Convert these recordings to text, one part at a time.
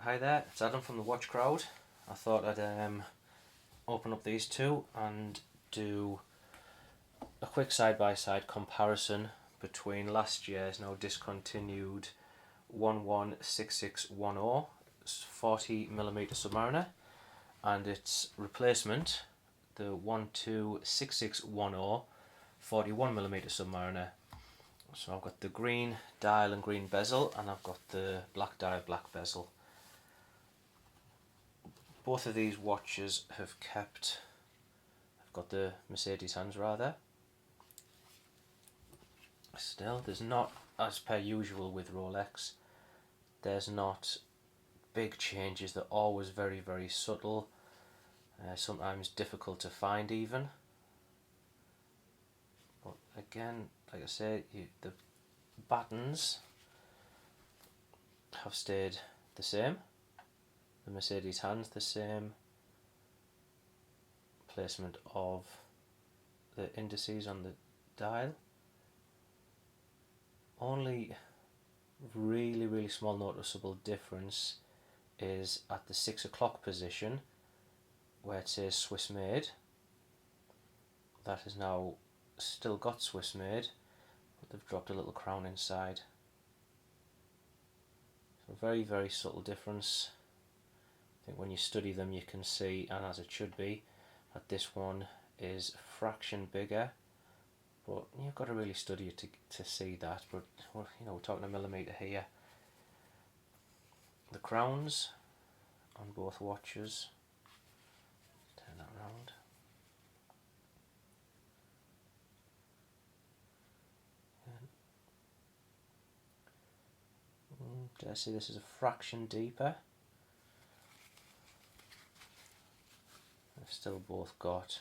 Hi there, it's Adam from the Watch Crowd. I thought I'd open up these two and do a quick side-by-side comparison between last year's now discontinued 116610 40mm Submariner and its replacement, the 126610 41mm Submariner. So I've got the green dial and green bezel, and I've got the black dial, black bezel. Both of these watches have got the Mercedes hands rather. Still, there's not, as per usual with Rolex, there's not big changes. They're always very, very subtle, sometimes difficult to find even. But again, like I say, the buttons have stayed the same. The Mercedes hands the same. Placement of the indices on the dial. Only really small noticeable difference is at the 6 o'clock position where it says Swiss made. That has now still got Swiss made, but they've dropped a little crown inside. So very subtle difference. I think when you study them you can see, and as it should be, that this one is a fraction bigger, but you've got to really study it to see that. But we're talking a millimetre here. The crowns on both watches, turn that around. Dare I say this is a fraction deeper. They've still both got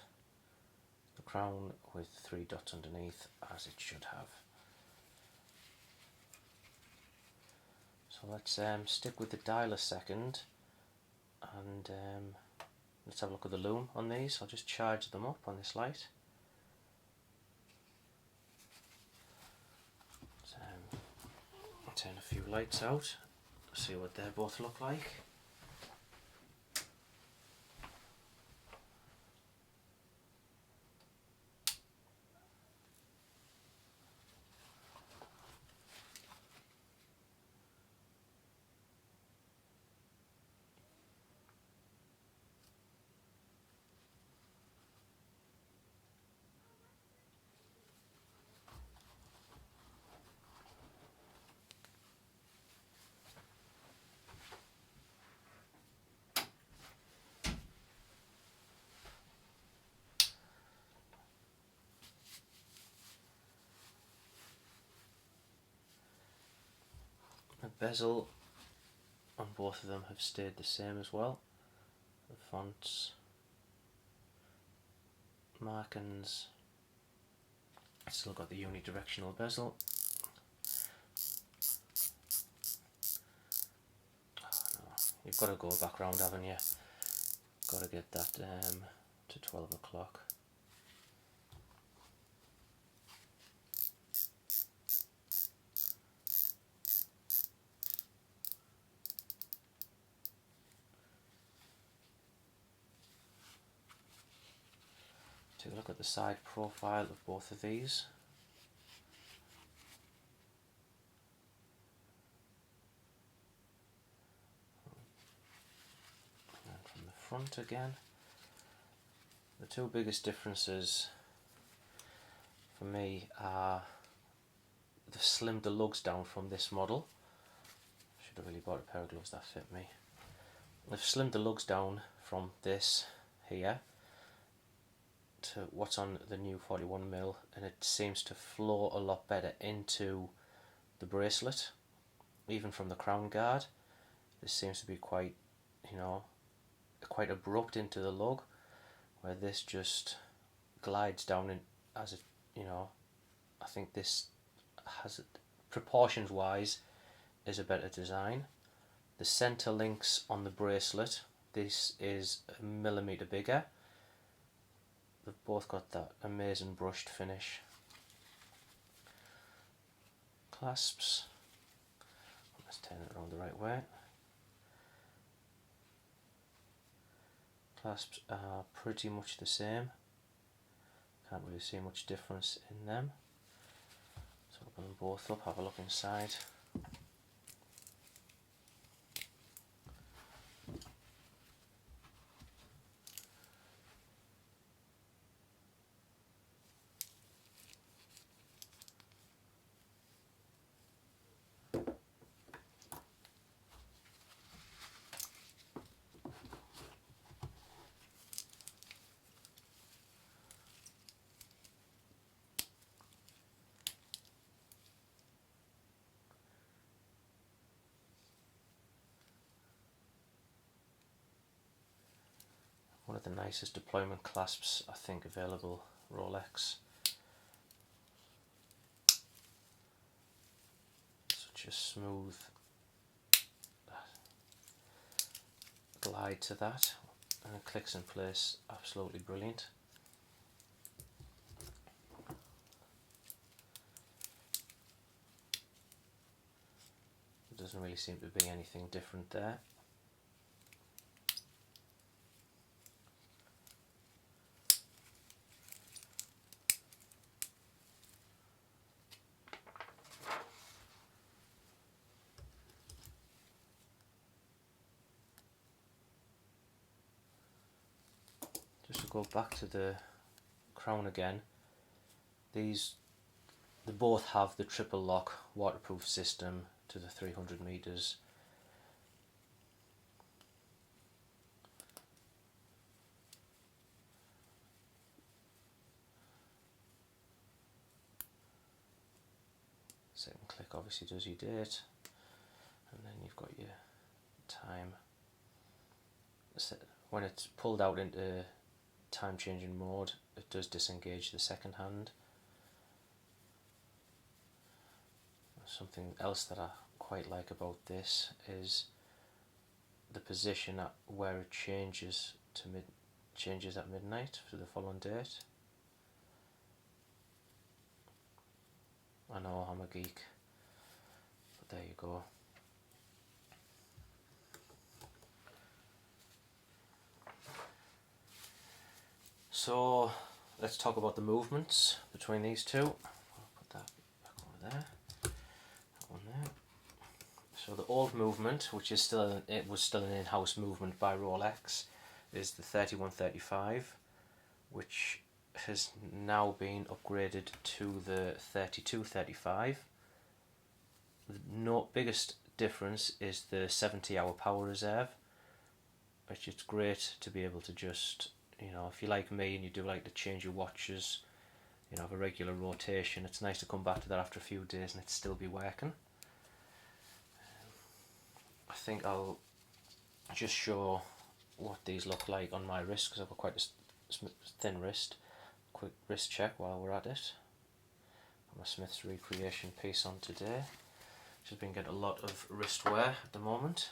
the crown with 3 dots underneath, as it should have. So let's stick with the dial a second, and let's have a look at the lume on these. I'll just charge them up on this light. I'll turn a few lights out, see what they both look like. The bezel on both of them have stayed the same as well. The fonts, markings, still got the unidirectional bezel. Oh no, you've got to go back round, haven't you? Got to get that to 12 o'clock. Take a look at the side profile of both of these. And from the front again. The two biggest differences for me are they've slimmed the lugs down from this model. Should have really bought a pair of gloves that fit me. They've slimmed the lugs down from this here to what's on the new 41mm, and it seems to flow a lot better into the bracelet, even from the crown guard. This seems to be quite, quite abrupt into the lug, where this just glides down in as it, I think this has, proportions wise, is a better design. The center links on the bracelet, this is a millimetre bigger. They've both got that amazing brushed finish. Clasps, let's turn it around the right way. Clasps are pretty much the same, can't really see much difference in them. So open them both up, have a look inside. One of the nicest deployment clasps I think available, Rolex. Such a smooth glide to that, and it clicks in place, absolutely brilliant. There doesn't really seem to be anything different there. Just to go back to the crown again, they both have the triple lock waterproof system to the 300 meters. Second click obviously does your date, and then you've got your time. When it's pulled out into time changing mode, it does disengage the second hand. Something else that I quite like about this is the position at where it changes to changes at midnight for the following date. I know I'm a geek, but there you go. So let's talk about the movements between these two. I'll put that back over there. That one there. So the old movement, which is it was still an in-house movement by Rolex, is the 3135, which has now been upgraded to the 3235. The biggest difference is the 70-hour power reserve, which it's great to be able to just, you know, if you're like me and you do like to change your watches, you know, have a regular rotation, it's nice to come back to that after a few days and it still be working. I think I'll just show what these look like on my wrist, because I've got quite a thin wrist. Quick wrist check while we're at it. Got my Smith's recreation piece on today. Just been getting a lot of wrist wear at the moment.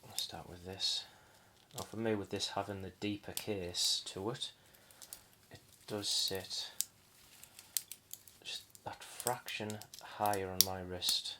I'll start with this. Now for me, with this having the deeper case to it, it does sit just that fraction higher on my wrist.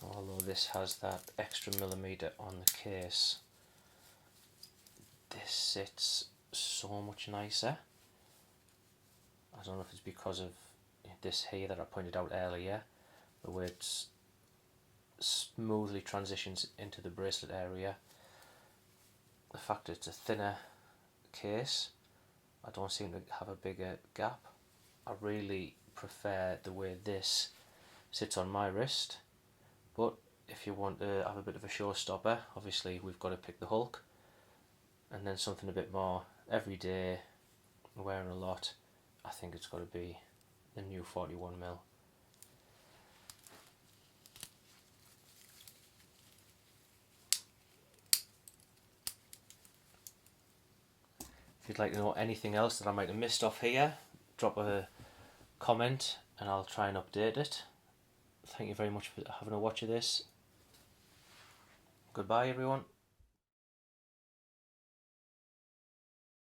Although this has that extra millimetre on the case, this sits so much nicer. I don't know if it's because of this here that I pointed out earlier, the way it smoothly transitions into the bracelet area. The fact that it's a thinner case, I don't seem to have a bigger gap. I really prefer the way this sits on my wrist. But if you want to have a bit of a showstopper, obviously we've got to pick the Hulk, and then something a bit more everyday, wearing a lot, I think it's got to be the new 41mm. If you'd like to know anything else that I might have missed off here, drop a comment and I'll try and update it. Thank you very much for having a watch of this. Goodbye everyone.